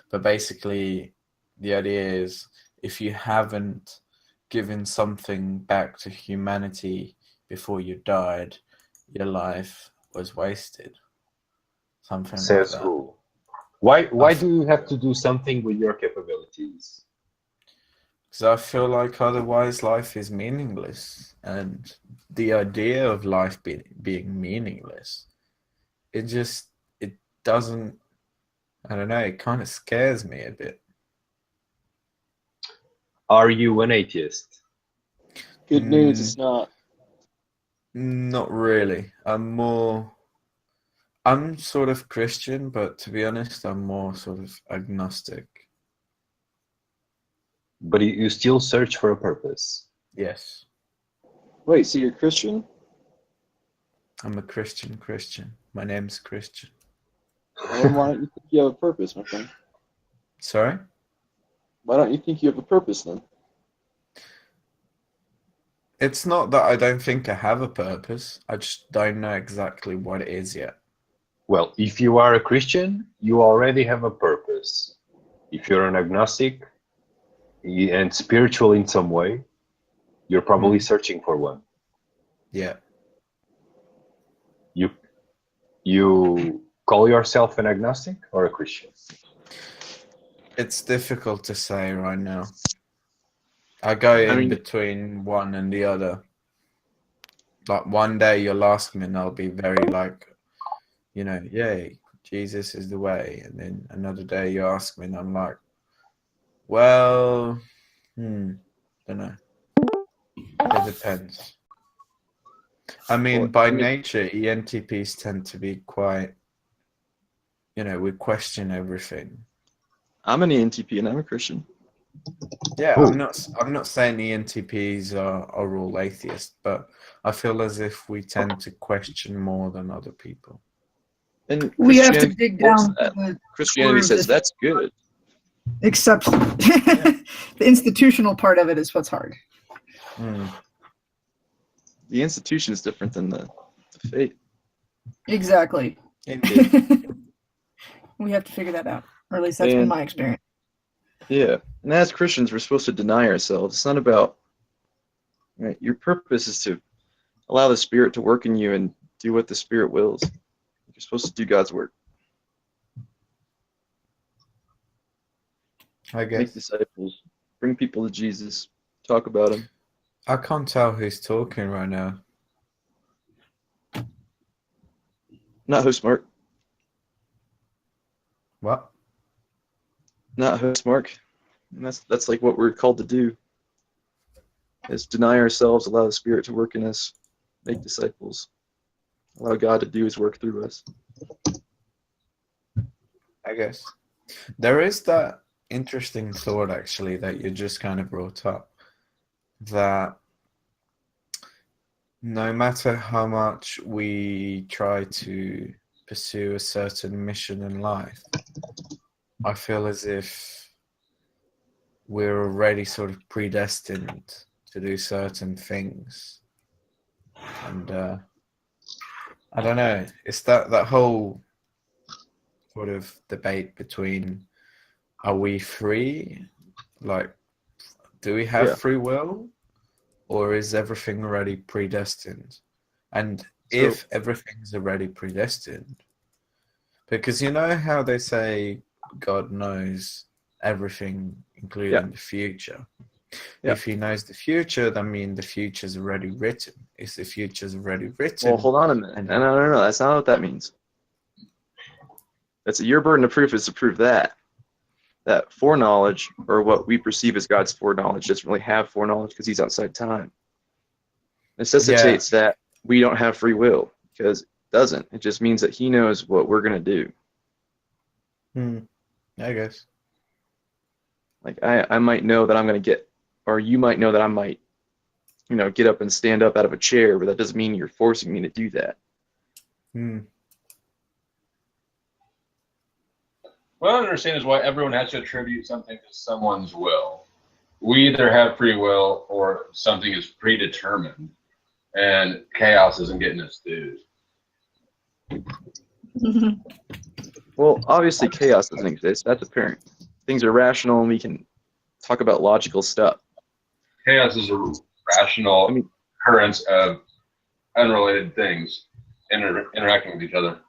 But basically, the idea is if you haven't given something back to humanity before you died, your life was wasted. Something like Says that. who? Why Because do you have to do something with your capabilities? I feel like otherwise life is meaningless. And the idea of life being meaningless, it just, it doesn't, I don't know, it kind of scares me a bit. Are you an atheist? Good news, it's not. Not really. I'm sort of Christian, but to be honest, I'm more sort of agnostic. But you still search for a purpose. Yes, Wait, so you're Christian? I'm a Christian. My name's Christian. Well, then why don't you think you have a purpose, my friend? Sorry? Why don't you think you have a purpose then? It's not that I don't think I have a purpose. I just don't know exactly what it is yet. Well, if you are a Christian, you already have a purpose. If you're an agnostic and spiritual in some way, you're probably searching for one. Yeah. You call yourself an agnostic or a Christian? It's difficult to say right now. I go in between one and the other. Like one day you'll ask me and I'll be very like, yay, Jesus is the way. And then another day you ask me and I'm like, well, don't know. It depends. I mean, by nature, ENTPs tend to be quite, we question everything. I'm an ENTP and I'm a Christian. Yeah, I'm not saying ENTPs are all atheists, but I feel as if we tend to question more than other people. And we have to dig down. Christianity says that's good. Except the institutional part of it is what's hard. The institution is different than the faith. Exactly. Indeed. We have to figure that out, or at least that's been my experience. Yeah, and as Christians, we're supposed to deny ourselves. It's not about, right? Your purpose is to allow the Spirit to work in you and do what the Spirit wills. You're supposed to do God's work. I guess. Make disciples, bring people to Jesus, talk about Him. I can't tell who's talking right now. Not host Mark. What? Not host Mark. And that's like what we're called to do. Is deny ourselves, allow the Spirit to work in us, make disciples, allow God to do His work through us. I guess. There is that interesting thought, actually, that you just kind of brought up, that no matter how much we try to pursue a certain mission in life, I feel as if we're already sort of predestined to do certain things. And I don't know, it's that whole sort of debate between, are we free? Like, do we have free will? Or is everything already predestined? And if everything's already predestined, because you know how they say God knows everything, including the future. Yeah. If He knows the future, that means the future's already written. If the future's already written... Well, hold on a minute. No. That's not what that means. That's your burden of proof is to prove that foreknowledge, or what we perceive as God's foreknowledge, doesn't really have foreknowledge because He's outside time. It necessitates that we don't have free will, because it doesn't. It just means that He knows what we're going to do. I guess. Like I might know that I'm going to get, or you might know that I might, get up and stand up out of a chair, but that doesn't mean you're forcing me to do that. What I don't understand is why everyone has to attribute something to someone's will. We either have free will or something is predetermined, and chaos isn't getting its dues. Well, obviously chaos doesn't exist. That's apparent. Things are rational, and we can talk about logical stuff. Chaos is a rational occurrence of unrelated things interacting with each other,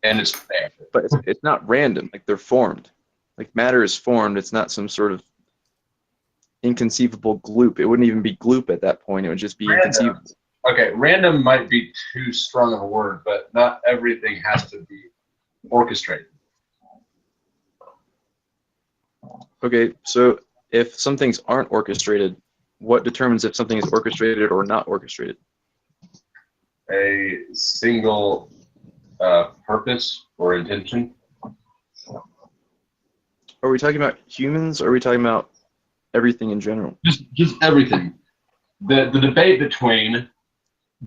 and it's bad. But it's not random. Like, they're formed. Like, matter is formed. It's not some sort of inconceivable gloop. It wouldn't even be gloop at that point. It would just be inconceivable. Okay, random might be too strong of a word, but not everything has to be orchestrated. Okay, so if some things aren't orchestrated, what determines if something is orchestrated or not orchestrated? A single purpose or intention. Are we talking about humans, or are we talking about everything in general? Just everything. The debate between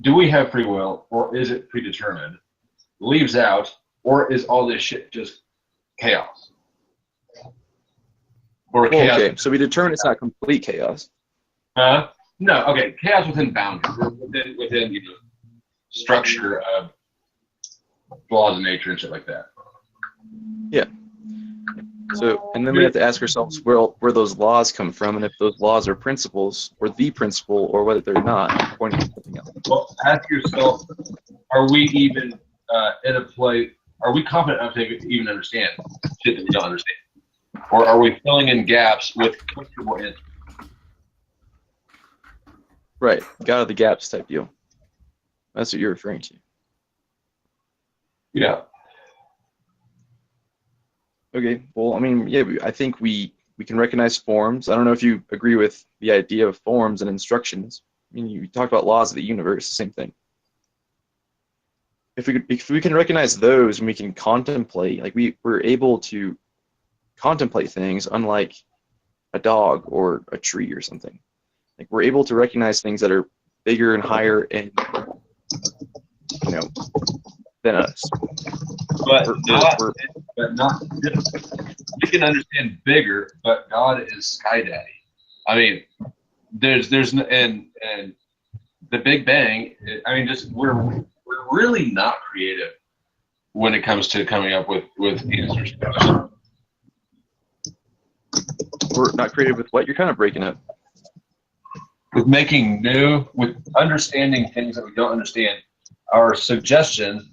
do we have free will or is it predetermined leaves out, or is all this shit just chaos? Or chaos. Okay, so we determine it's not complete chaos. No, okay, chaos within boundaries, within structure of laws of nature and shit like that. Yeah. So, and then we have to ask ourselves where those laws come from, and if those laws are principles, or the principle, or whether they're not, pointing to something else. Well, ask yourself, are we even in a place, are we confident enough to even understand shit that we don't understand? Or are we filling in gaps with comfortable answers? Right, God of the gaps type deal. That's what you're referring to. Yeah. Okay, well, I mean, yeah, I think we can recognize forms. I don't know if you agree with the idea of forms and instructions. I mean, you talked about laws of the universe, same thing. If we can recognize those, and we can contemplate, like we're able to contemplate things, unlike a dog or a tree or something. Like, we're able to recognize things that are bigger and higher and than us. But not. We can understand bigger, but God is Sky Daddy. I mean, there's and the Big Bang. I mean, just we're really not creative when it comes to coming up with answers. We're not creative with what? You're kind of breaking up. With understanding things that we don't understand. Our suggestion,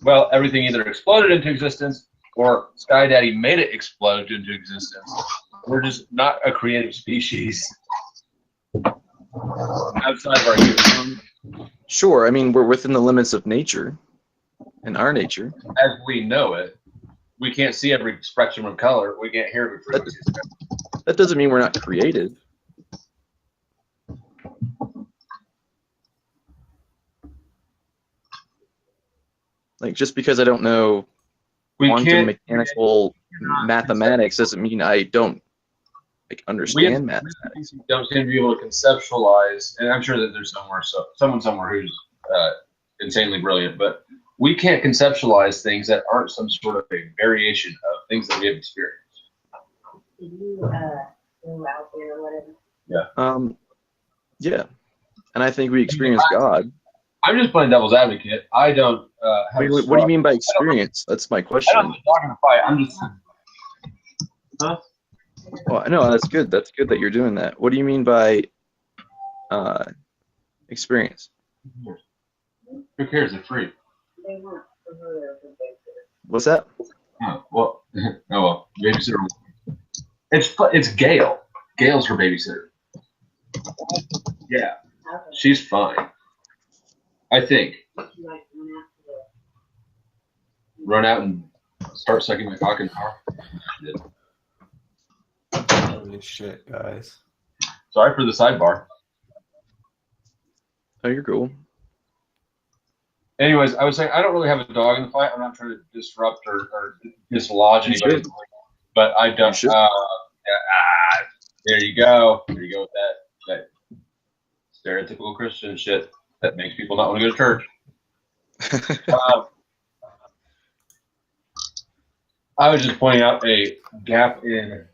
well, everything either exploded into existence or Sky Daddy made it explode into existence. We're just not a creative species outside of our human. Sure, I mean, we're within the limits of nature, and our nature. As we know it, we can't see every spectrum of color. We can't hear every frequency. That doesn't mean we're not creative. Like, just because I don't know quantum mechanical mathematics doesn't mean I don't understand mathematics. We don't seem to be able to conceptualize, and I'm sure that there's someone somewhere who's insanely brilliant, but we can't conceptualize things that aren't some sort of a variation of things that we have experienced. Did you go out there or whatever? Yeah. Yeah. And I think we experience God. I'm just playing devil's advocate. I don't have What do you mean by experience? That's my question. I don't talk in a fight. I'm just... Huh? Well, no, that's good. That's good that you're doing that. What do you mean by experience? Who cares? They're free. They weren't familiar with the What's that? Oh, well, babysitter. It's Gail. Gail's her babysitter. Yeah, she's fine. I think. Run out and start sucking my cock in the car. Holy shit, guys. Sorry for the sidebar. Oh, you're cool. Anyways, I was saying I don't really have a dog in the fight. I'm not trying to disrupt or dislodge anybody, but I don't. There you go. There you go with that stereotypical Christian shit that makes people not want to go to church. I was just pointing out a gap in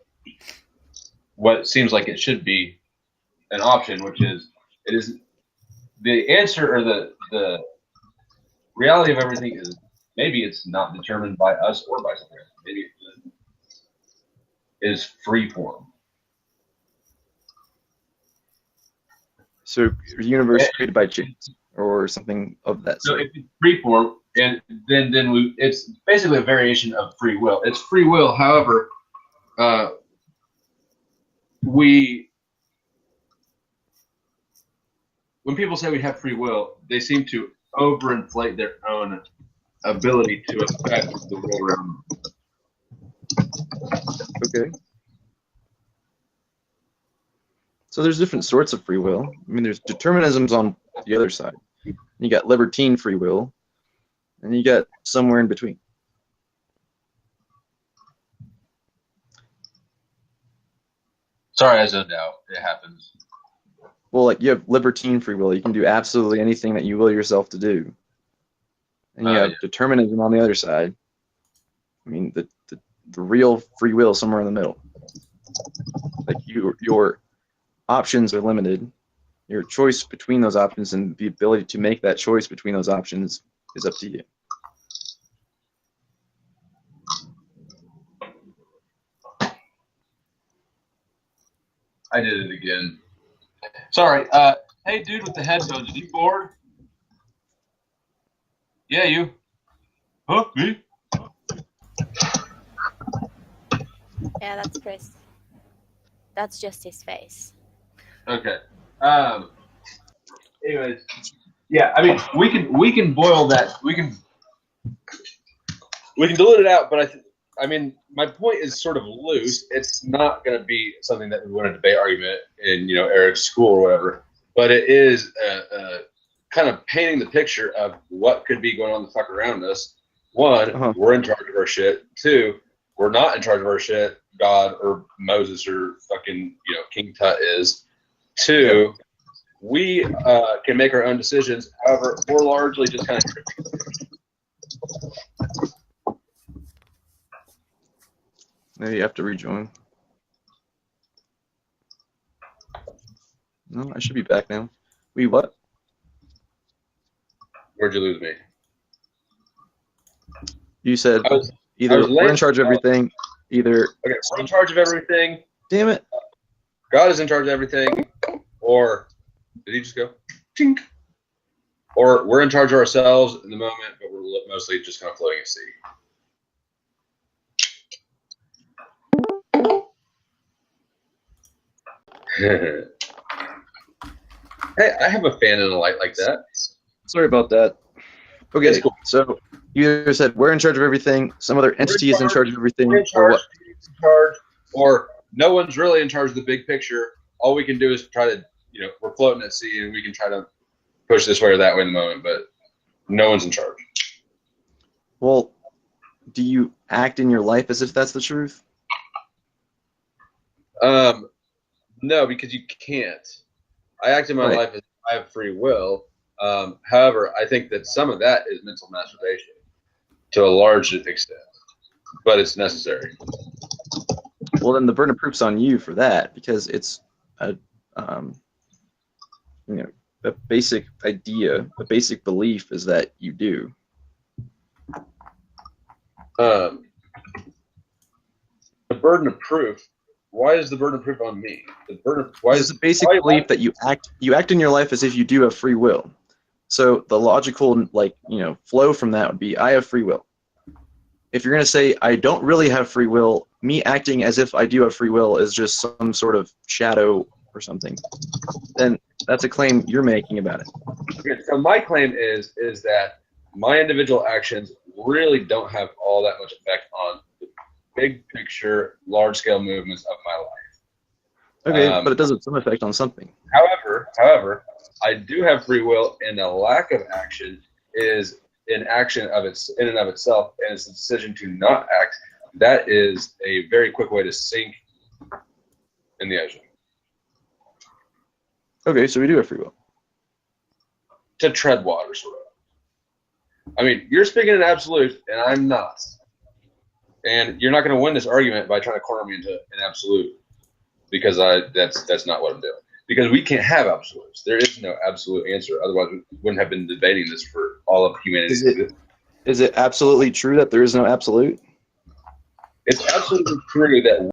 what seems like it should be an option, which is it is the answer or the reality of everything is maybe it's not determined by us or by something else. Maybe it is free form. So the universe created by chance or something of that So sort. if it's free form, and then it's basically a variation of free will. It's free will. However, when people say we have free will, they seem to overinflate their own ability to affect the world around them. Okay. So there's different sorts of free will. I mean, there's determinisms on the other side. You got libertine free will, and you got somewhere in between. Sorry, I zoned out. It happens. Well, like you have libertine free will. You can do absolutely anything that you will yourself to do. And you have determinism on the other side. I mean, the real free will somewhere in the middle. Like your options are limited. Your choice between those options and the ability to make that choice between those options is up to you. I did it again. Sorry. Hey, dude with the headphones, are you bored? Yeah, you. Huh? Me? Yeah, that's Chris. That's just his face. Okay. Anyways, yeah. I mean, we can boil that. We can dilute it out, but I mean, my point is sort of loose. It's not going to be something that we want to debate argument in Eric's school or whatever. But it is kind of painting the picture of what could be going on the fuck around us. One, we're in charge of our shit. Two, we're not in charge of our shit. God or Moses or fucking King Tut is. Two, we can make our own decisions. However, we're largely just kind of Maybe you have to rejoin. No, I should be back now. We what? Where'd you lose me? You said I was we're in charge of everything. Either okay, we're in charge of everything. damn it. God is in charge of everything. Or did he just go? Tink. Or we're in charge of ourselves in the moment, but we're mostly just kind of floating at sea. Hey, I have a fan and a light like that. Sorry about that. Okay, It's cool. so you either said we're in charge of everything, some other entity is in charge of everything, We're in or charge, what? he's in charge, or no one's really in charge of the big picture. All we can do is try to, we're floating at sea and we can try to push this way or that way in the moment, but no one's in charge. Well, do you act in your life as if that's the truth? No, because you can't. I act in my Right. life as I have free will. However, I think that some of that is mental masturbation to a large extent, but it's necessary. Well, then the burden of proof's on you for that, because it's a basic idea, a basic belief is that you do. The burden of proof. Why is the burden of proof on me? The burden. Why It's is a basic belief that you act in your life as if you do have free will. So the logical flow from that would be I have free will. If you're going to say I don't really have free will, me acting as if I do have free will is just some sort of shadow or something, then that's a claim you're making about it. Okay, so my claim is that my individual actions really don't have all that much effect on the big picture, large scale movements of my life. Okay, but it does have some effect on something. However, I do have free will, and a lack of action is an action of its in and of itself, and it's a decision to not act. That is a very quick way to sink in the ocean. Okay, so we do have free will. To tread water, sort of. I mean, you're speaking in absolute, and I'm not. And you're not going to win this argument by trying to corner me into an absolute, because that's not what I'm doing. Because we can't have absolutes. There is no absolute answer. Otherwise, we wouldn't have been debating this for all of humanity. Is Is it absolutely true that there is no absolute? It's absolutely true that